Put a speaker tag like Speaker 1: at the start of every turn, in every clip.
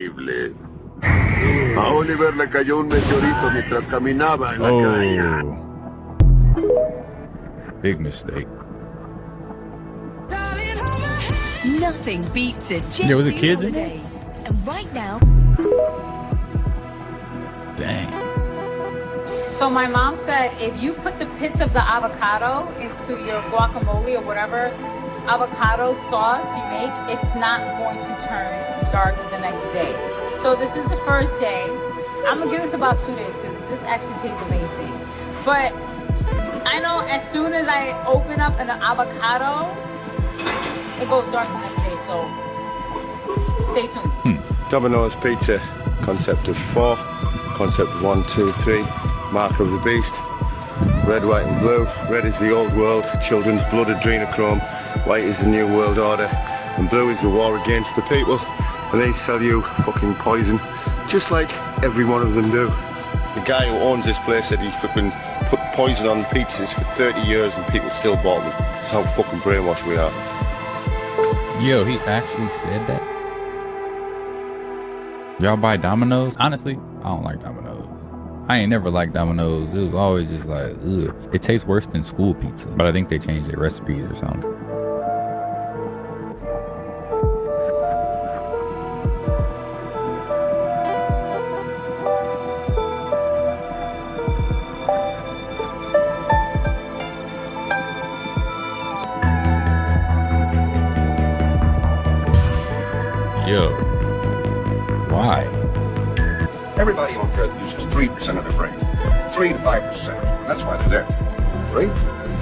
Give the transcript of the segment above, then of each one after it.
Speaker 1: Horrible. A Oliver le cayó un meteorito mientras caminaba en la calle.
Speaker 2: Big mistake.
Speaker 3: Nothing beats a jet
Speaker 2: Was it kids in
Speaker 3: holiday. And right now,
Speaker 2: Dang.
Speaker 4: So my mom said if you put the pits of the avocado into your guacamole or whatever avocado sauce you make, it's not going to turn dark the next day. So this is the first day. I'm gonna give this about 2 days because this actually tastes amazing. But I know as soon as I open up an avocado, it goes dark the next day. So stay tuned.
Speaker 5: Domino's Pizza, concept of 4, concept 1, 2, 3, mark of the beast, red, white and blue. Red is the old world, children's blood adrenochrome, white is the new world order, and blue is the war against the people, and they sell you fucking poison, just like every one of them do. The guy who owns this place said he fucking put poison on pizzas for 30 years and people still bought them. That's how fucking brainwashed we are.
Speaker 2: Yo, he actually said that? Y'all buy Domino's? Honestly, I don't like Domino's. I ain't never liked Domino's. It was always just like, ugh. It tastes worse than school pizza. But I think they changed their recipes or something. Yo. Why?
Speaker 6: Everybody on Earth uses 3% of their brain. 3 to 5%. That's why they're there.
Speaker 7: 3%?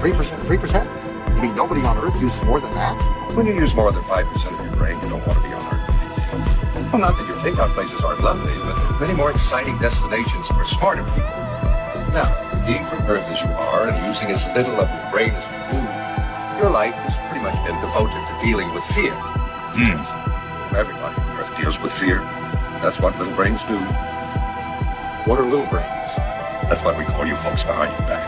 Speaker 7: 3%? You mean nobody on Earth uses more than that?
Speaker 6: When you use more than 5% of your brain, you don't want to be on Earth. Well, not that your takeout places aren't lovely, but many more exciting destinations for smarter people. Now, being from Earth as you are and using as little of your brain as you do, your life has pretty much been devoted to dealing with fear. Everybody on Earth deals with fear. That's what little brains do.
Speaker 7: What are little brains?
Speaker 6: That's why we call you folks behind your back.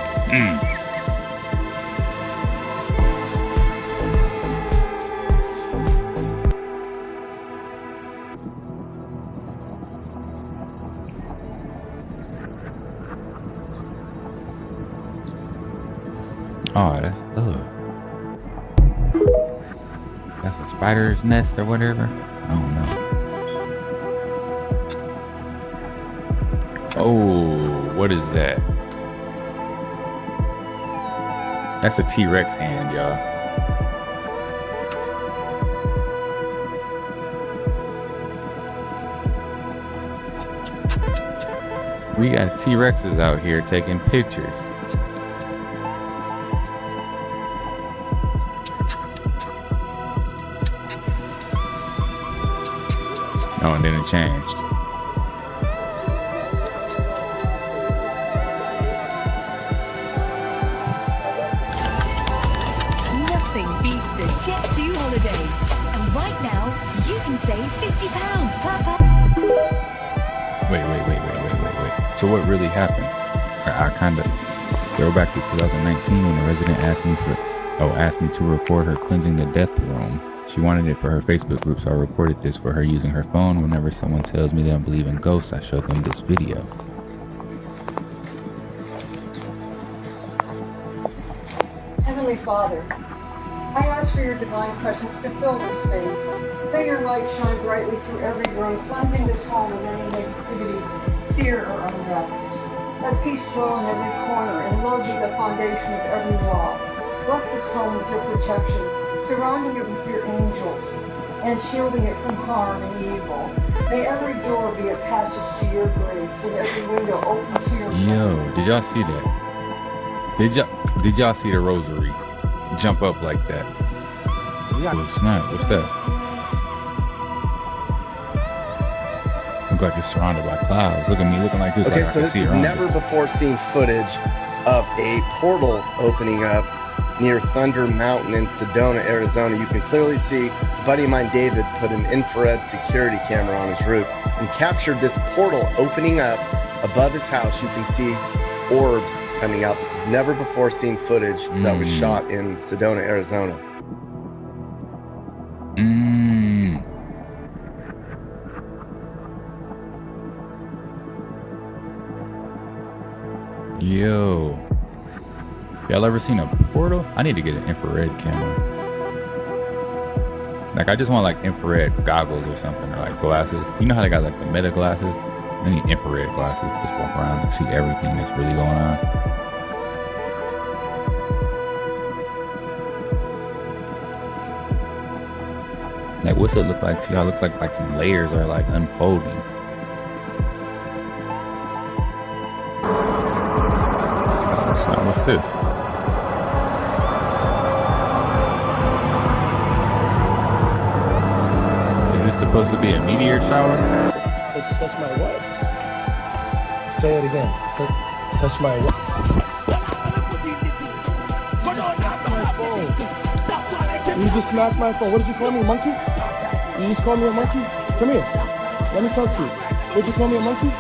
Speaker 2: Oh, that's a spider's nest or whatever. I don't know. Oh, what is that? That's a T-Rex hand, y'all. We got T-Rexes out here taking pictures. Oh, and then it changed.
Speaker 3: nothing beats the Jet2 holiday. And right now, you can save £50 per person.
Speaker 2: Wait. So what really happens? I kind of go back to 2019 when a resident asked me to record her cleansing the death room. She wanted it for her Facebook group, so I reported this for her using her phone. Whenever someone tells me they don't believe in ghosts, I show them this video.
Speaker 8: Heavenly Father, I ask for your divine presence to fill this space. May your light shine brightly through every room, cleansing this home of any negativity, fear, or unrest. Let peace dwell in every corner and Lord be the foundation of every wall. Bless this home with your protection, surrounding it with your angels, and shielding it from harm and evil. May every door be a passage to your grace, and every window open to your
Speaker 2: Yo, did y'all see that? Did y'all see the rosary jump up like that? Oh snap, what's that? Look like it's surrounded by clouds. Look at me looking like this.
Speaker 9: Okay,
Speaker 2: like
Speaker 9: so this is never before seen footage of a portal opening up near Thunder Mountain in Sedona, Arizona. You can clearly see a buddy of mine, David, put an infrared security camera on his roof and captured this portal opening up above his house. You can see orbs coming out. This is never before seen footage that was shot in Sedona, Arizona.
Speaker 2: Yo. Y'all ever seen a portal? I need to get an infrared camera. Like, I just want like infrared goggles or something, or like glasses. You know how they got like the meta glasses? I need infrared glasses. Just walk around and see everything that's really going on. Like, what's it look like to y'all? Looks like some layers are like unfolding. So what's this? Is this supposed to be a meteor shower?
Speaker 10: Such my what? Say it again. Such my what? You just smashed my phone. What did you call me, monkey? You just called me a monkey? Come here. Let me talk to you. What did you call me, a monkey?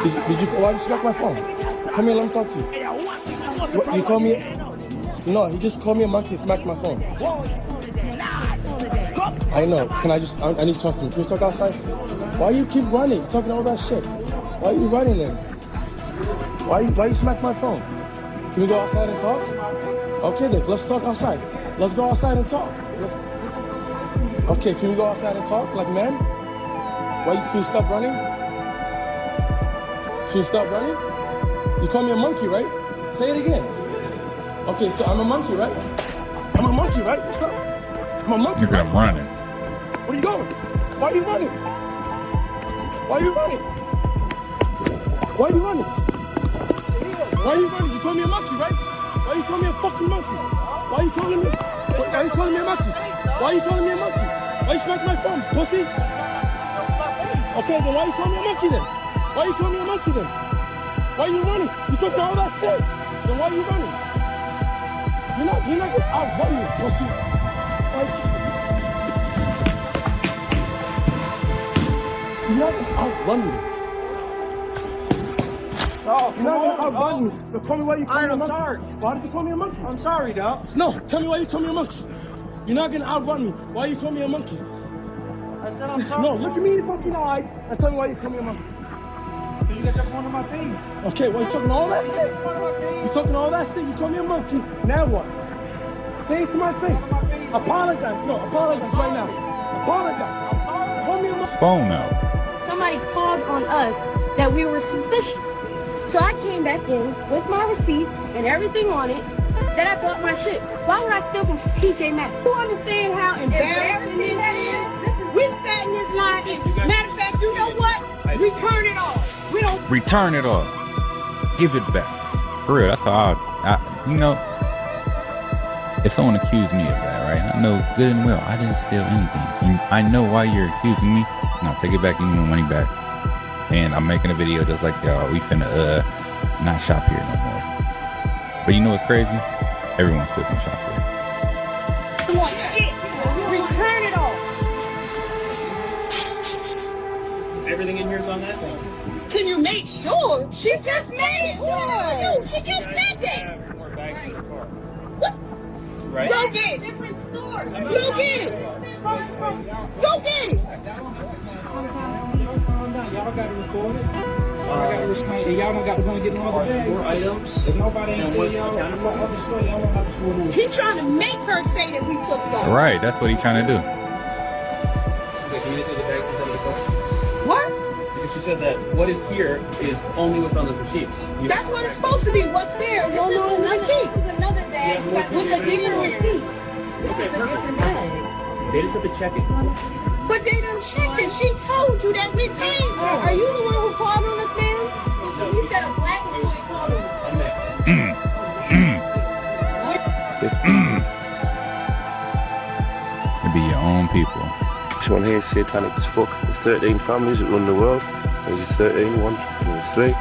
Speaker 10: Did you? Why did you smack my phone? Come here, let me talk to you. What, you call me? No, he just called me a monkey and smacked my phone. I know. Can I just? I need to talk to you. Can we talk outside? Why you keep running? You're talking all that shit. Why are you running then? Why you smack my phone? Can we go outside and talk? Okay then, let's talk outside. Let's go outside and talk. Okay, can we go outside and talk like men? Can you stop running? Can you stop running? You call me a monkey, right? Say it again. Okay, so I'm a monkey, right? I'm a monkey, right? What's up? I'm a monkey.
Speaker 2: Look at him running.
Speaker 10: Where are you going? Why are you running? Why are you running? Why are you running? Why are you running? You call me a monkey, right? Why you call me a fucking monkey? Why you calling me? Why you calling me a monkey? Why you calling me a monkey? Why you smack my phone, pussy? Okay, then why you call me a monkey then? Why you call me a monkey then? Why you running? You talking all that shit. Then why you running? You're not gonna outrun me, pussy. You're not gonna outrun me.
Speaker 11: Oh,
Speaker 10: you're not gonna outrun me. So tell me why you call me a monkey.
Speaker 11: Sorry.
Speaker 10: Why did you call me a monkey?
Speaker 11: I'm sorry, dog.
Speaker 10: No, tell me why you call me a monkey. You're not gonna outrun me. Why you call me a monkey?
Speaker 11: I said I'm sorry.
Speaker 10: No, look at me in the fucking eyes and tell me why you call me a monkey.
Speaker 11: Because you got your phone in my face.
Speaker 10: Okay, well, you talking all that shit? You talking all that shit? You call me a monkey. Now what? Say it to my face. Apologize. No, apologize right now. Apologize.
Speaker 11: I'm sorry.
Speaker 10: Call me a monkey.
Speaker 2: Phone out.
Speaker 12: Somebody called on us that we were suspicious. So I came back in with my receipt and everything on it that I bought my shit. Why would I steal from TJ Maxx?
Speaker 13: You understand how embarrassing this is? We sat in this line and matter of fact, you know what? Return it all. We don't
Speaker 2: Return it all. Give it back. For real, that's how I you know, if someone accused me of that, right? I know good and well I didn't steal anything. And I know why you're accusing me. No, take it back, give me my money back. And I'm making a video just like y'all. We finna not shop here no more. But you know what's crazy? Everyone's still gonna shop here.
Speaker 13: want shit. Return it all.
Speaker 11: Everything in here is on that thing.
Speaker 13: Can you make sure? She just made sure. She just said that.
Speaker 11: More bags in the car.
Speaker 13: What?
Speaker 11: Right?
Speaker 13: Go get it. Different store. Go get it. Go get it.
Speaker 11: Y'all got to record it. Y'all got to restrain. And y'all don't got to go and get no other bags. More items. If nobody ain't say y'all, y'all don't have to swear to it.
Speaker 13: He trying to make her say that we took something.
Speaker 2: Right, that's what he's trying to do.
Speaker 11: Okay, can you take the bags and tell me the question?
Speaker 13: What?
Speaker 11: Because she said that what is here is only what's on those receipts.
Speaker 13: That's what it's supposed to be. What's there is on the receipt.
Speaker 12: This is another bag with the different receipt.
Speaker 11: Okay, perfect. They just have to check it.
Speaker 13: But they done checked it. She told you that we paid for it.
Speaker 12: Are you the one who called on us, man? You said a black boy called on us.
Speaker 2: It be your own people.
Speaker 5: This one here is satanic as fuck. There's 13 families that run the world. There's your 13, 1, and 3.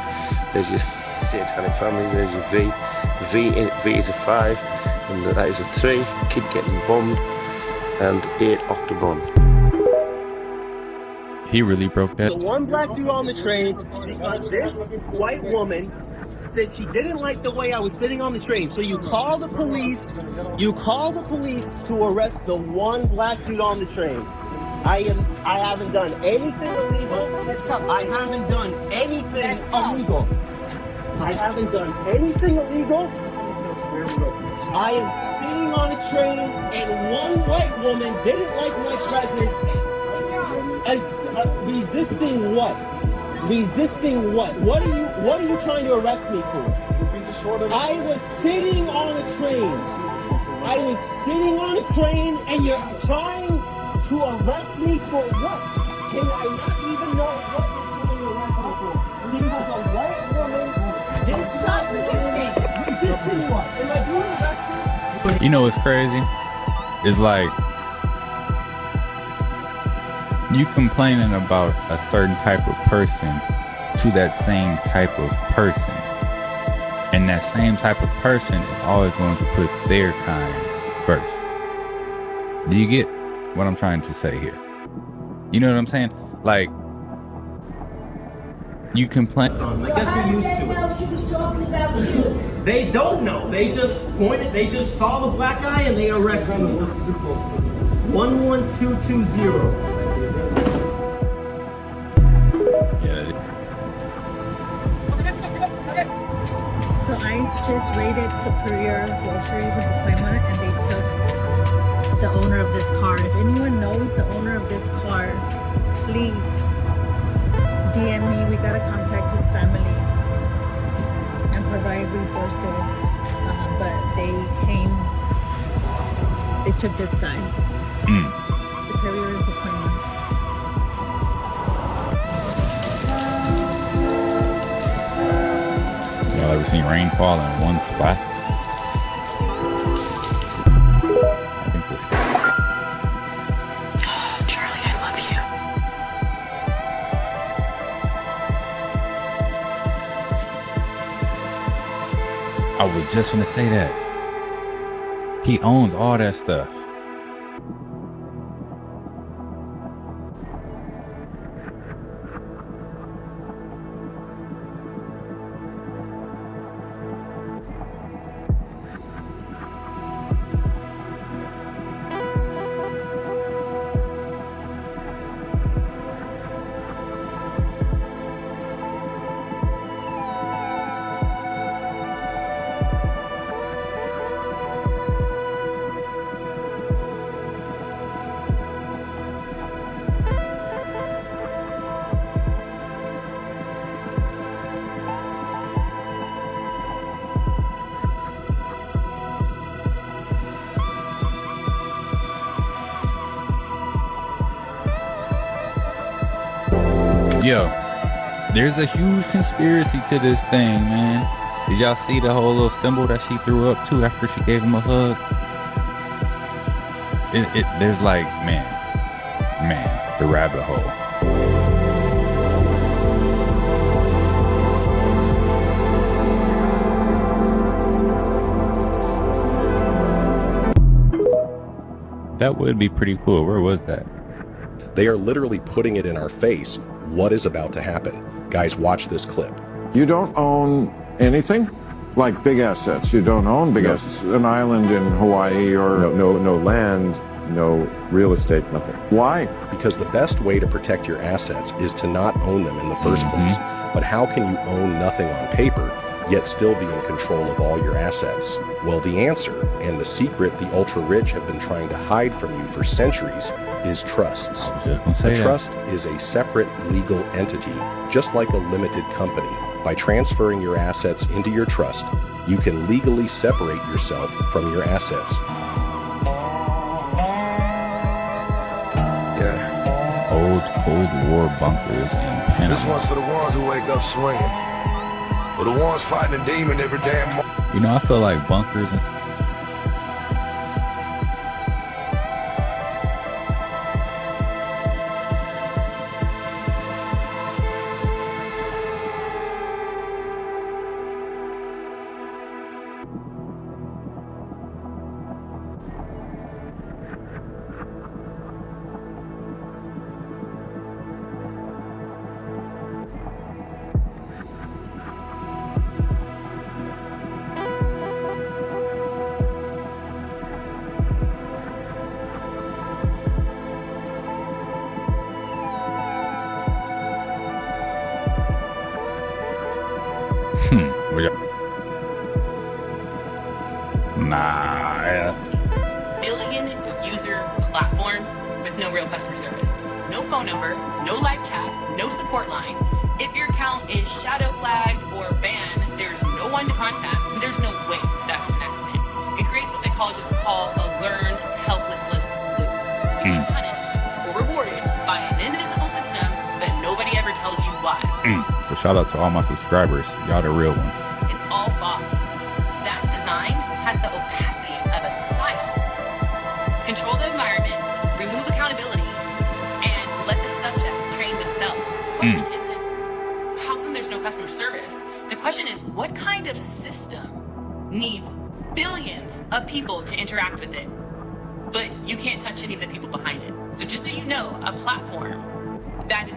Speaker 5: There's your satanic families. There's your V. V is a 5, and that is a 3. Kid getting bombed, and 8 Octobon.
Speaker 2: He really broke that.
Speaker 14: The one black dude on the train because this white woman said she didn't like the way I was sitting on the train. So you call the police. You call the police to arrest the one black dude on the train. I haven't done anything illegal. I haven't done anything illegal. I haven't done anything illegal. I am sitting on a train and one white woman didn't like my presence. Resisting what? Resisting what? What are you trying to arrest me for? I was sitting on a train. I was sitting on a train and you're trying to arrest me for what? Can I not even know what you're trying to arrest me for? Because a white woman did not resisting. Resisting what? Am I being arrested?
Speaker 2: You know what's crazy? It's like you complaining about a certain type of person to that same type of person. And that same type of person is always going to put their kind first. Do you get what I'm trying to say here? You know what I'm saying? Like, you complain.
Speaker 14: I guess we're used to it.
Speaker 12: She was talking about you.
Speaker 14: They don't know. They just pointed. They just saw the black guy and they arrested me. 11220.
Speaker 2: Yeah.
Speaker 15: So ICE just raided Superior Groceries in Pacoima and they took the owner of this car. If anyone knows the owner of this car, please DM me. We gotta contact his family and provide resources. But they took this guy. Superior in Pacoima.
Speaker 2: Y'all ever seen rainfall in one spot? I think this guy.
Speaker 15: Charlie, I love you.
Speaker 2: I was just gonna say that. He owns all that stuff. Yo, there's a huge conspiracy to this thing, man. Did y'all see the whole little symbol that she threw up too after she gave him a hug? There's like, man, the rabbit hole. That would be pretty cool. Where was that?
Speaker 16: They are literally putting it in our face. What is about to happen? Guys, watch this clip.
Speaker 17: You don't own anything? Like big assets? You don't own big assets? An island in Hawaii or...
Speaker 18: No land, no real estate, nothing.
Speaker 17: Why?
Speaker 16: Because the best way to protect your assets is to not own them in the first place. But how can you own nothing on paper, yet still be in control of all your assets? Well, the answer, and the secret the ultra-rich have been trying to hide from you for centuries, is trusts. A trust is a separate legal entity, just like a limited company. By transferring your assets into your trust, you can legally separate yourself from your assets.
Speaker 2: Yeah. Old Cold War bunkers in Panama.
Speaker 19: This one's for the ones who wake up swinging. For the ones fighting a demon every damn morning.
Speaker 2: You know, I feel like bunkers and
Speaker 20: Billion user platform with no real customer service. No phone number, no live chat, no support line. If your account is shadow flagged or banned, there's no one to contact, and there's no way that's an accident. It creates what psychologists call a learned helplessness loop. You get punished or rewarded by an invisible system that nobody ever tells you why.
Speaker 2: So shout out to all my subscribers. Y'all the real ones.
Speaker 20: It's all bought. That design has the opacity of a psyop. Control the environment, remove accountability, and let the subject train themselves. The question isn't, how come there's no customer service? The question is, what kind of system needs billions of people to interact with it, but you can't touch any of the people behind it? So just so you know, a platform that is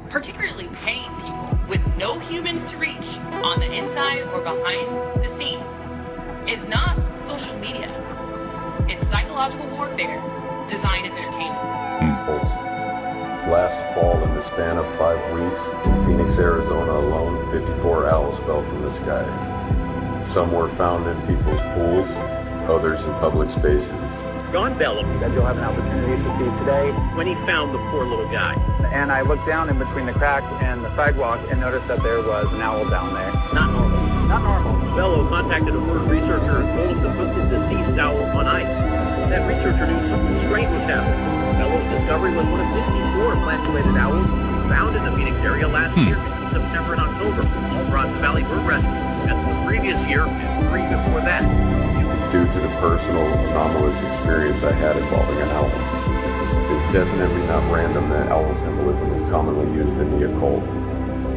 Speaker 20: particularly paying people with no humans to reach on the inside or behind the scenes is not social media. It's psychological warfare designed as entertainment.
Speaker 21: Last fall, in the span of 5 weeks, in Phoenix, Arizona alone, 54 owls fell from the sky. Some were found in people's pools, others in public spaces.
Speaker 22: John Bellamy, that you'll have an opportunity to see today, when he found the poor little guy. And I looked down in between the crack and the sidewalk and noticed that there was an owl down there. Not normal. Not normal. Bello contacted a bird researcher and told him to put the deceased owl on ice. That researcher knew something strange was happening. Bello's discovery was one of 54 plant-related owls found in the Phoenix area last year in September and October, all brought to Valley Bird Rescues. And the previous year and 3 before that.
Speaker 21: It's due to the personal, anomalous experience I had involving an owl. It's definitely not random that owl symbolism is commonly used in the occult.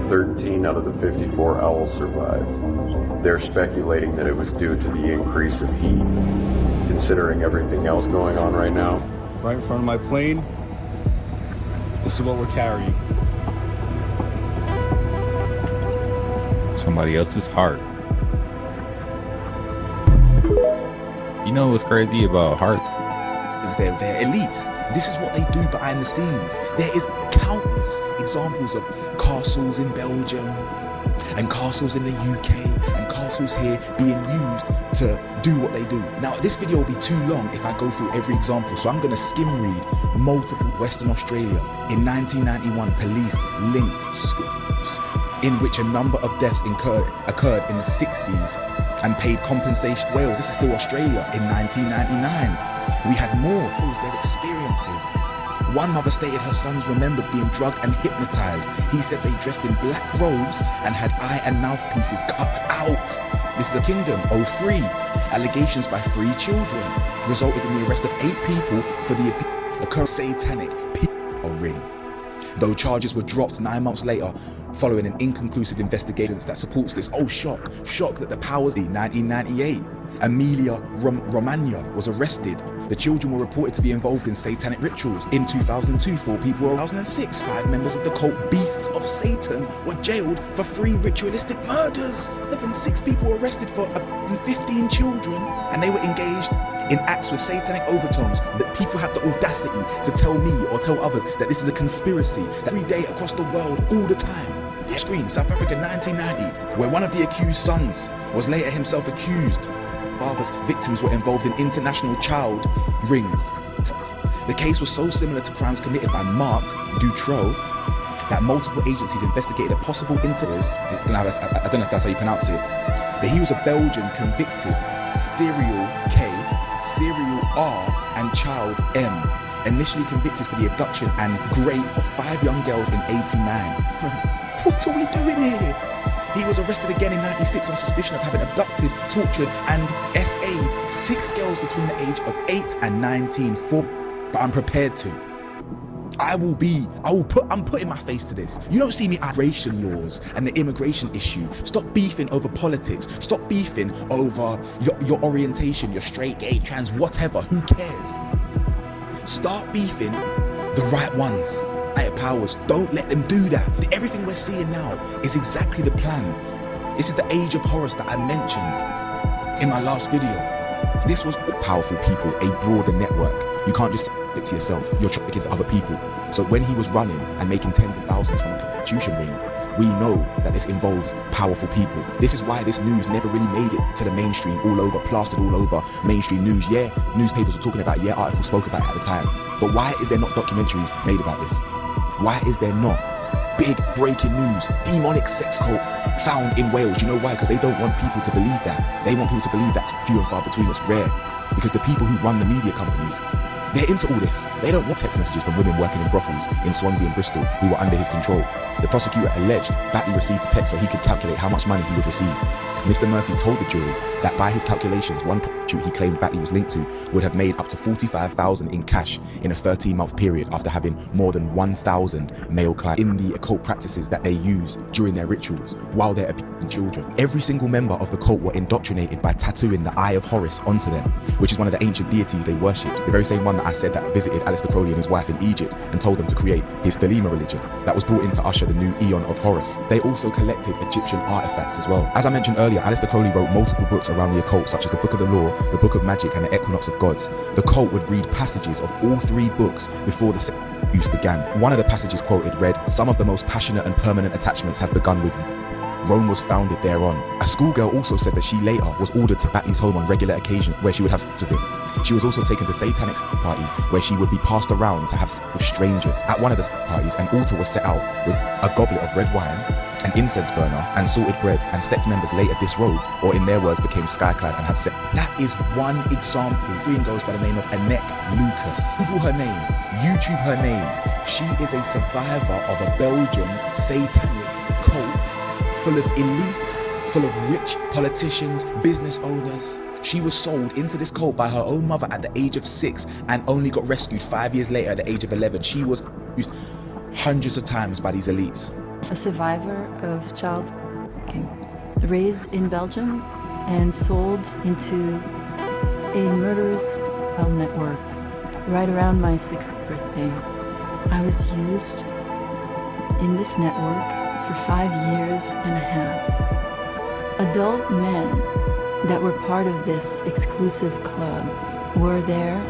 Speaker 21: 13 out of the 54 owls survived. They're speculating that it was due to the increase of heat. Considering everything else going on right now,
Speaker 23: right in front of my plane, this is what we're carrying.
Speaker 2: Somebody else's heart. You know what's crazy about hearts?
Speaker 24: They're elites. This is what they do behind the scenes. There is countless examples of castles in Belgium and castles in the UK and castles here being used to do what they do. Now, this video will be too long if I go through every example, so I'm going to skim read multiple. Western Australia. In 1991, police linked schools in which a number of deaths occurred in the 60s and paid compensation. Wales, this is still Australia, in 1999. We had more. It was their experiences. One mother stated her sons remembered being drugged and hypnotized. He said they dressed in black robes and had eye and mouthpieces cut out. This is a kingdom. 03. Allegations by 3 children resulted in the arrest of 8 people for the occurrence satanic ring. Though charges were dropped 9 months later following an inconclusive investigation that supports this. Oh, shock that the powers. 1998. Amelia Romagna was arrested. The children were reported to be involved in satanic rituals. In 2002, 4 people were. 2006, 5 members of the cult Beasts of Satan were jailed for 3 ritualistic murders. 6 people were arrested for 15 children, and they were engaged in acts with satanic overtones. That people have the audacity to tell me or tell others that this is a conspiracy that every day across the world, all the time. Screen, South Africa, 1990, where one of the accused sons was later himself accused. Fathers, victims were involved in international child rings. The case was so similar to crimes committed by Marc Dutroux that multiple agencies investigated a possible interest. I don't know if that's how you pronounce it, but he was a Belgian convicted serial K, serial R, and child M. Initially convicted for the abduction and rape of 5 young girls in 89. What are we doing here? He was arrested again in 96 on suspicion of having abducted, tortured, and SA'd 6 girls between the age of 8 and 19. But I'm prepared to. I'm putting my face to this. You don't see me immigration laws and the immigration issue. Stop beefing over politics. Stop beefing over your orientation, your straight, gay, trans, whatever. Who cares? Start beefing the right ones. Higher powers, don't let them do that. Everything we're seeing now is exactly the plan. This is the age of horrors that I mentioned in my last video. This was powerful people, a broader network. You can't just say traffic to yourself. You're trafficking to other people. So when he was running and making tens of thousands from a prostitution ring, we know that this involves powerful people. This is why this news never really made it to the mainstream, all over, plastered all over mainstream news. Yeah, newspapers were talking about it. Yeah, articles spoke about it at the time. But why is there not documentaries made about this? Why is there not big breaking news? Demonic sex cult found in Wales. You know why? Because they don't want people to believe that. They want people to believe that's few and far between. It's rare. Because the people who run the media companies, they're into all this. They don't want text messages from women working in brothels in Swansea and Bristol who were under his control. The prosecutor alleged Batley received the text so he could calculate how much money he would receive. Mr. Murphy told the jury that by his calculations, one prostitute he claimed Batley was linked to would have made up to $45,000 in cash in a 13-month period after having more than 1,000 male clients in the occult practices that they use during their rituals while they're abusing children. Every single member of the cult were indoctrinated by tattooing the Eye of Horus onto them, which is one of the ancient deities they worshipped. The very same one that I said that visited Aleister Crowley and his wife in Egypt and told them to create his Thelema religion that was brought in to usher the new Eon of Horus. They also collected Egyptian artifacts as well. As I mentioned earlier, Aleister Crowley wrote multiple books around the occult, such as the Book of the Law, the Book of Magic, and the Equinox of Gods. The cult would read passages of all three books before the use began. One of the passages quoted read, "Some of the most passionate and permanent attachments have begun with Rome was founded thereon." A schoolgirl also said that she later was ordered to Batley's home on regular occasions where she would have sex with him. She was also taken to satanic parties where she would be passed around to have sex with strangers. At one of the parties, an altar was set out with a goblet of red wine, an incense burner, and salted bread, and sex members later disrobed, or in their words, became skyclad and had sex. That is one example. Green goes by the name of Anek Lucas. Google her name, YouTube her name. She is a survivor of a Belgian satanic cult full of elites, full of rich politicians, business owners. She was sold into this cult by her own mother at the age of 6 and only got rescued 5 years later at the age of 11. She was used hundreds of times by these elites.
Speaker 1: A survivor of child trafficking, raised in Belgium and sold into a murderous network right around my 6th birthday. I was used in this network for 5 years and a half. Adult men that were part of this exclusive club were there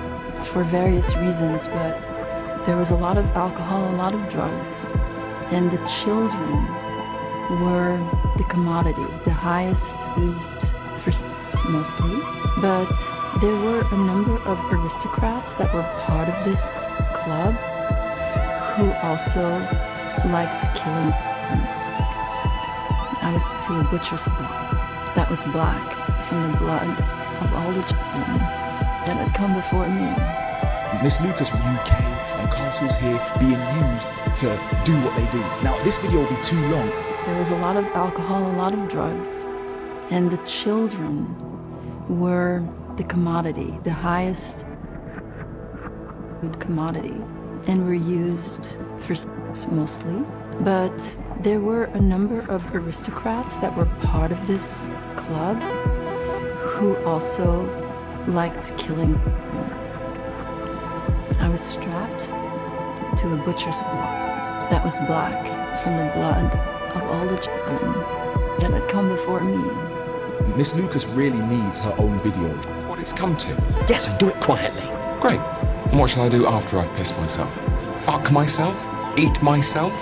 Speaker 1: for various reasons, but there was a lot of alcohol, a lot of drugs, and the children were the commodity, the highest used for sex mostly. But there were a number of aristocrats that were part of this club who also liked killing. I was to a butcher's block that was black from the blood of all the children that had come before me.
Speaker 24: Miss Lucas from UK and castles here being used to do what they do. Now, this video will be too long.
Speaker 1: There was a lot of alcohol, a lot of drugs, and the children were the commodity, the highest commodity, and were used for sex mostly. But there were a number of aristocrats that were part of this club who also liked killing. I was strapped to a butcher's block that was black from the blood of all the children that had come before me.
Speaker 24: Miss Lucas really needs her own video.
Speaker 4: What it's come to? Yes, and do it quietly. Great. And what shall I do after I've pissed myself? Fuck myself? Eat myself?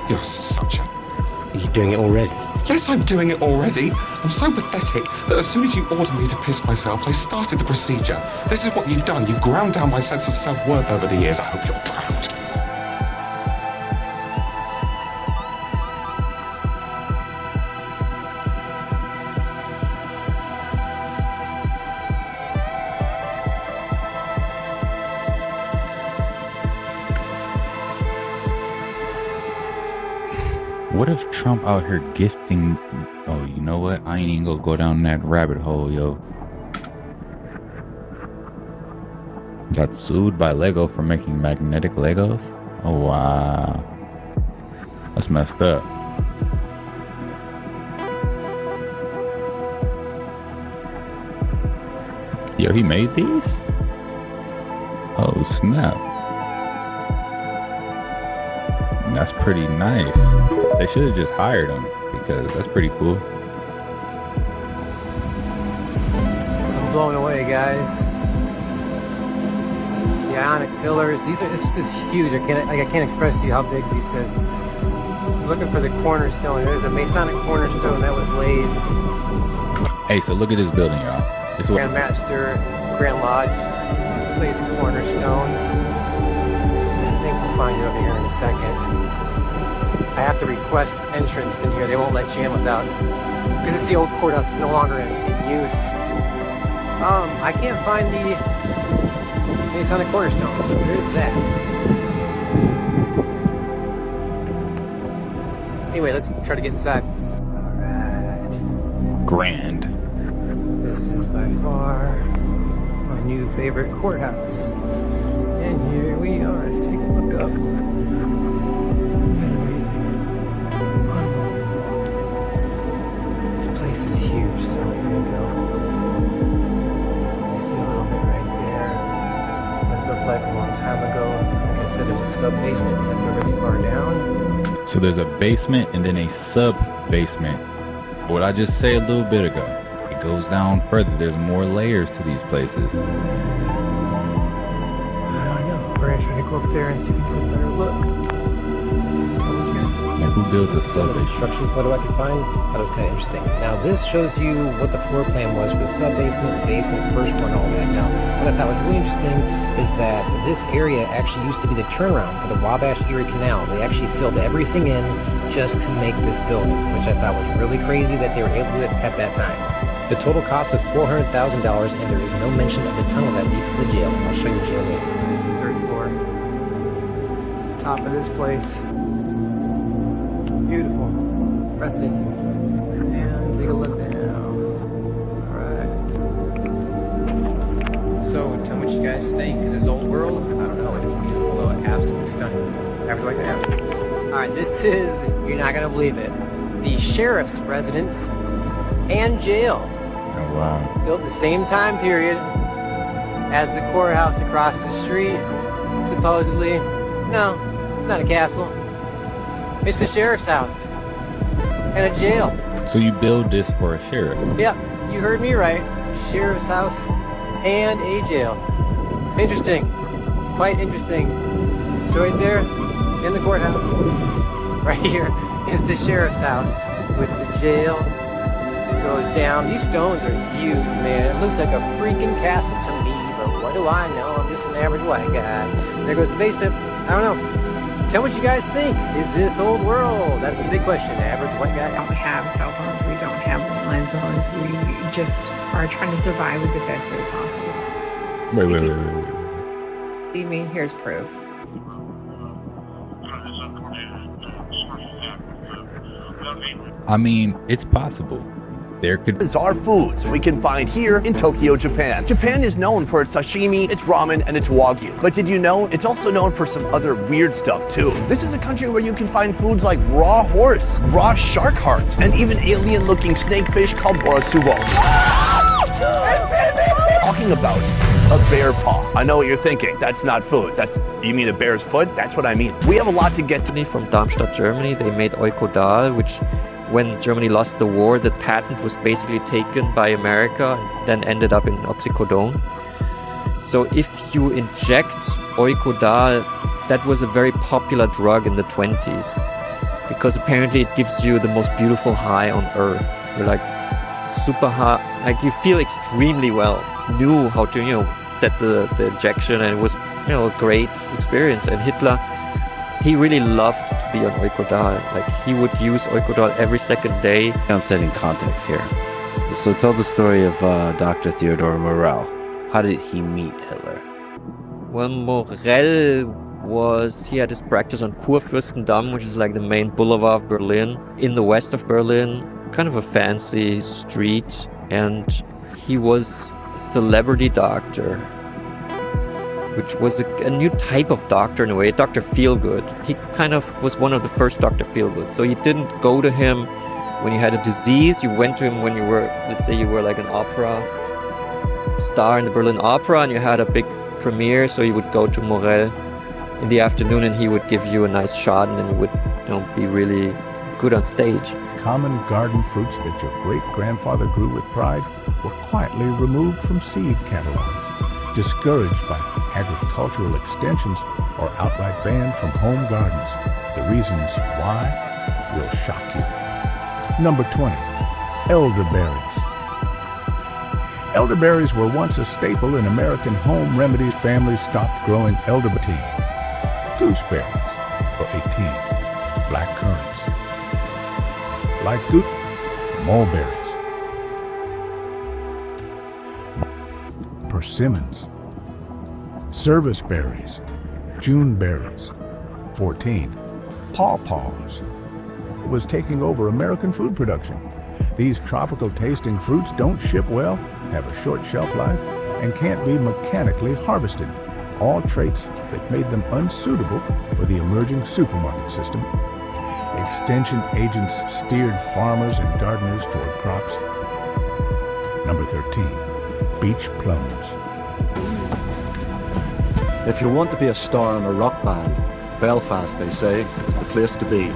Speaker 4: You're such a...
Speaker 6: Are you doing it already?
Speaker 4: Yes, I'm doing it already. I'm so pathetic that as soon as you ordered me to piss myself, I started the procedure. This is what you've done. You've ground down my sense of self-worth over the years. I hope you're proud.
Speaker 2: What if Trump out here gifting? Oh, you know what? I ain't even gonna go down that rabbit hole, yo. Got sued by Lego for making magnetic Legos? Oh, wow. That's messed up. Yo, he made these? Oh, snap. That's pretty nice. They should have just hired him because that's pretty cool.
Speaker 7: I'm blown away, guys.
Speaker 3: The Ionic pillars. This is huge. I can't express to you how big this is. Looking for the cornerstone. There's a Masonic cornerstone that was laid.
Speaker 2: Hey, so look at this building, y'all. This is what
Speaker 3: Grand Master, Grand Lodge, laid the cornerstone. I think we'll find it over here in a second. I have to request entrance in here. They won't let you in without, because it's the old courthouse. It's no longer in use. I can't find the Masonic cornerstone. There's that. Anyway, let's try to get inside. Alright.
Speaker 2: grand.
Speaker 3: This is by far my new favorite courthouse. And here we are. Let's take a look up. This place is huge, so here we go. See a little bit right there. What it looked like a long time ago. Like I said, there's a sub-basement. You have to go really far down.
Speaker 2: So there's a basement and then a sub-basement. What I just said a little bit ago, it goes down further. There's more layers to these places.
Speaker 3: I don't know. We're gonna try to go up there and see if we can get a better look.
Speaker 2: Like who builds a sub-basement?
Speaker 3: Construction photo I could find. That was kind of interesting. Now this shows you what the floor plan was for the sub-basement, the basement, first floor, and all that. Now what I thought was really interesting is that this area actually used to be the turnaround for the Wabash Erie Canal. They actually filled everything in just to make this building, which I thought was really crazy that they were able to do it at that time. The total cost was $400,000, and there is no mention of the tunnel that leads to the jail. I'll show you the jail later. It's the third floor. Top of this place. Beautiful. Breathtaking. And take a look now. Alright. So, tell me what you guys think. Is this old world? I don't know. It is beautiful though. Absolutely stunning. After like that. Alright, this is, you're not going to believe it, the sheriff's residence and jail.
Speaker 2: Oh, wow.
Speaker 3: Built the same time period as the courthouse across the street. Supposedly. No, it's not a castle. It's the sheriff's house. And a jail.
Speaker 2: So you build this for a sheriff?
Speaker 3: Yep, you heard me right. Sheriff's house and a jail. Interesting. Quite interesting. So right there, in the courthouse, right here is the sheriff's house with the jail. It goes down. These stones are huge, man. It looks like a freaking castle to me, but what do I know? I'm just an average white guy. There goes the basement. I don't know. Tell me what you guys think. Is this old world? That's the big question. Average white guy.
Speaker 6: We don't have cell phones. We don't have landline phones. We just are trying to survive with the best way possible.
Speaker 2: Wait.
Speaker 6: You mean, here's proof.
Speaker 2: I mean, it's possible. There could be
Speaker 7: bizarre foods we can find here in Tokyo, Japan. Japan is known for its sashimi, its ramen, and its wagyu. But did you know it's also known for some other weird stuff too? This is a country where you can find foods like raw horse, raw shark heart, and even alien-looking snakefish called borasubo. Talking about a bear paw. I know what you're thinking. That's not food. You mean a bear's foot? That's what I mean. We have a lot to get to.
Speaker 8: From Darmstadt, Germany, they made Oikodahl, which when Germany lost the war, the patent was basically taken by America and then ended up in oxycodone. So if you inject Oikodahl, that was a very popular drug in the 20s because apparently it gives you the most beautiful high on earth. You're like super high, like you feel extremely well. Knew how to, set the injection, and it was, a great experience. And Hitler, he really loved to be on Oikodahl. Like, he would use Oikodahl every second day.
Speaker 25: I'm setting context here. So tell the story of Dr. Theodor Morell. How did he meet Hitler?
Speaker 8: Well, Morell he had his practice on Kurfürstendamm, which is like the main boulevard of Berlin, in the west of Berlin, kind of a fancy street. And he was a celebrity doctor, which was a new type of doctor in a way, Dr. Feelgood. He kind of was one of the first Dr. Feelgood. So you didn't go to him when you had a disease. You went to him when you were, let's say you were like an opera star in the Berlin Opera and you had a big premiere. So you would go to Morell in the afternoon and he would give you a nice shot and then you would be really good on stage.
Speaker 26: Common garden fruits that your great-grandfather grew with pride were quietly removed from seed catalogs.
Speaker 5: discouraged by agricultural extensions, or outright banned from home gardens. The reasons why will shock you. Number 20, elderberries. Elderberries were once a staple in American home remedies. Families stopped growing elderberry tea. Gooseberries for 18, black currants. Light goose, mulberries. Persimmons. Service berries, June berries. 14, pawpaws. It was taking over American food production. These tropical tasting fruits don't ship well, have a short shelf life, and can't be mechanically harvested. All traits that made them unsuitable for the emerging supermarket system. Extension agents steered farmers and gardeners toward crops. Number 13, beach plums.
Speaker 9: If you want to be a star in a rock band, Belfast, they say, is the place to be.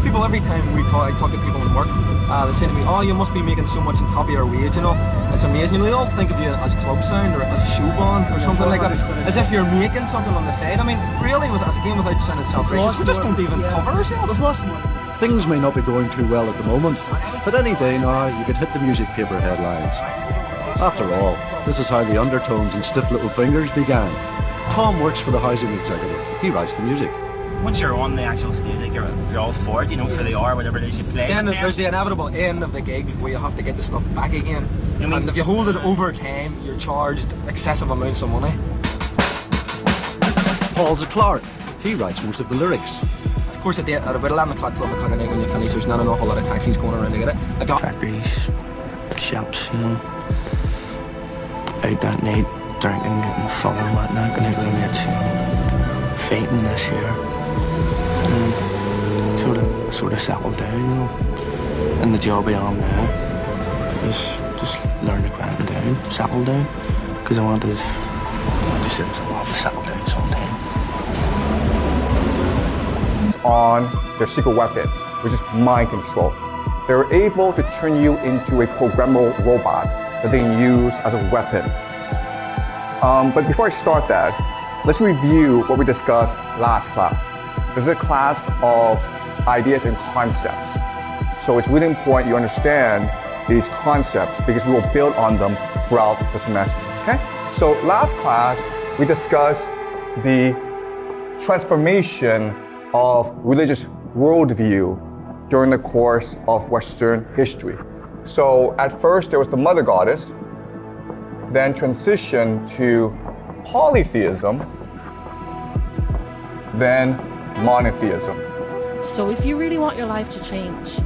Speaker 10: People, every time I talk to people in work, they say to me, oh, you must be making so much on top of your wage, you know. It's amazing. You know, they all think of you as club sound or as a shoe band or something like that, as if you're making something on the side. I mean, really, without sounding self-righteous, we just don't even cover ourselves. We've lost money.
Speaker 9: Things may not be going too well at the moment, but any day now you could hit the music paper headlines. After all, this is how the Undertones and Stiff Little Fingers began. Tom works for the housing executive. He writes the music.
Speaker 11: Once you're on the actual stage, like you're all for it, you know, for the hour, whatever it is you play.
Speaker 10: Then there's the inevitable end of the gig where you have to get the stuff back again. And if you hold it over time, you're charged excessive amounts of money.
Speaker 9: Paul Clark. He writes most of the lyrics.
Speaker 10: Of course, at about 11 o'clock, 12 o'clock at night when you finish, there's not an awful lot of taxis going around to get it.
Speaker 13: Factories, shops, you know, out that night, drinking, getting full and whatnot, going out with the mates, you know, fighting this year. And sort of settled down, you know. And the job I am now is just learn to quieten down, settle down, because I want to settle down sometime.
Speaker 26: On their secret weapon, which is mind control. They're able to turn you into a programmable robot that they can use as a weapon. But before I start that, let's review what we discussed last class. This is a class of ideas and concepts. So it's really important you understand these concepts because we will build on them throughout the semester, okay? So last class, we discussed the transformation of religious worldview during the course of Western history. So at first there was the mother goddess, then transitioned to polytheism, then monotheism.
Speaker 27: So if you really want your life to change,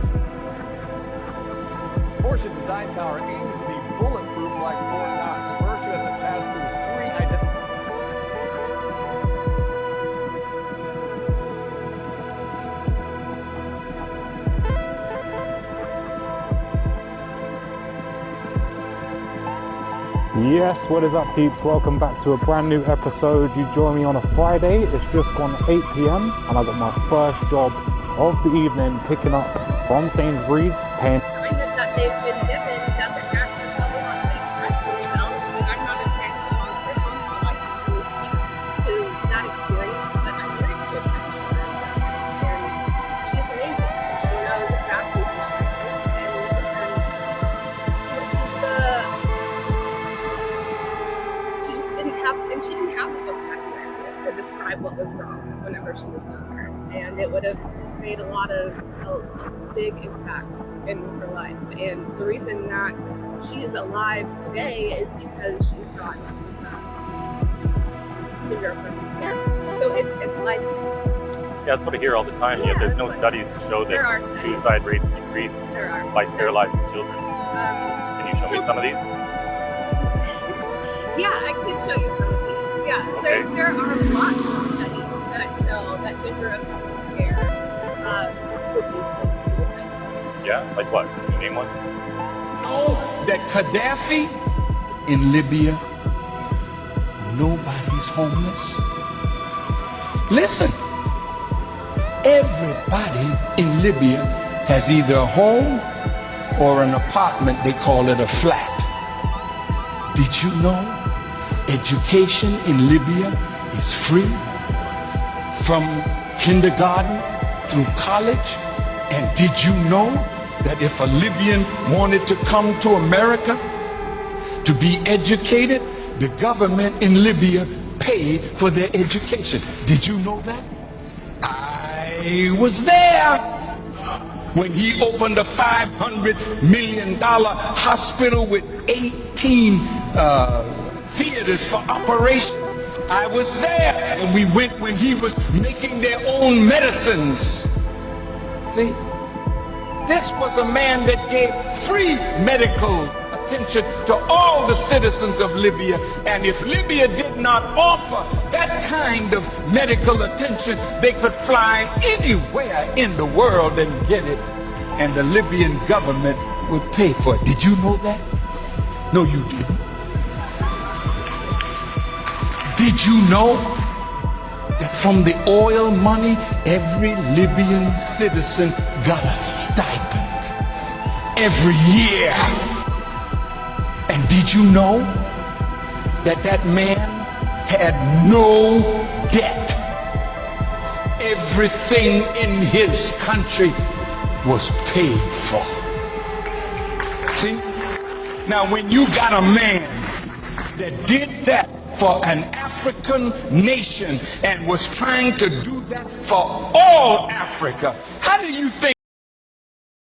Speaker 26: Porsche Design Tower aims to be bulletproof like Fort Knox. First, you have to pass through 3 identical.
Speaker 28: Yes, what is up, peeps? Welcome back to a brand new episode. You join me on a Friday. It's just gone 8 p.m. and I got my first job of the evening picking up from Sainsbury's, paying.
Speaker 29: That they've been given doesn't actually how they want to express themselves. And I'm not a technical person, so I can't really speak to that experience, but I'm very to attention to her person. And she's amazing. She knows exactly who she is, and she just didn't have, and she didn't have the vocabulary to describe what was wrong whenever she was younger, and it would have made a big impact in her life. And the reason that she is alive today is because she's gotten to hear from her parents. So it's life-saving.
Speaker 30: Yeah, that's what I hear all the time.
Speaker 29: Yeah,
Speaker 30: There's no studies to show that suicide rates decrease by sterilizing children. Can you show me some of these?
Speaker 29: Yeah, I could show you some of these. Yeah,
Speaker 30: Okay.
Speaker 29: there are lots of studies that show that gender-affirming care reduces suicide.
Speaker 30: Yeah, like what? Can you name one?
Speaker 31: Know that Gaddafi in Libya, nobody's homeless. Listen, everybody in Libya has either a home or an apartment, they call it a flat. Did you know education in Libya is free from kindergarten through college? And did you know that if a Libyan wanted to come to America to be educated, the government in Libya paid for their education? Did you know that? I was there when he opened a $500 million hospital with 18 theaters for operation. I was there, and we went when he was making their own medicines. See, this was a man that gave free medical attention to all the citizens of Libya, and if Libya did not offer that kind of medical attention, they could fly anywhere in the world and get it, and the Libyan government would pay for it. Did you know that? No, you didn't. Did you know that from the oil money, every Libyan citizen got a stipend every year? And did you know that that man had no debt? Everything in his country was paid for. See? Now, when you got a man that did that for an African nation and was trying to do that for all Africa, how do you think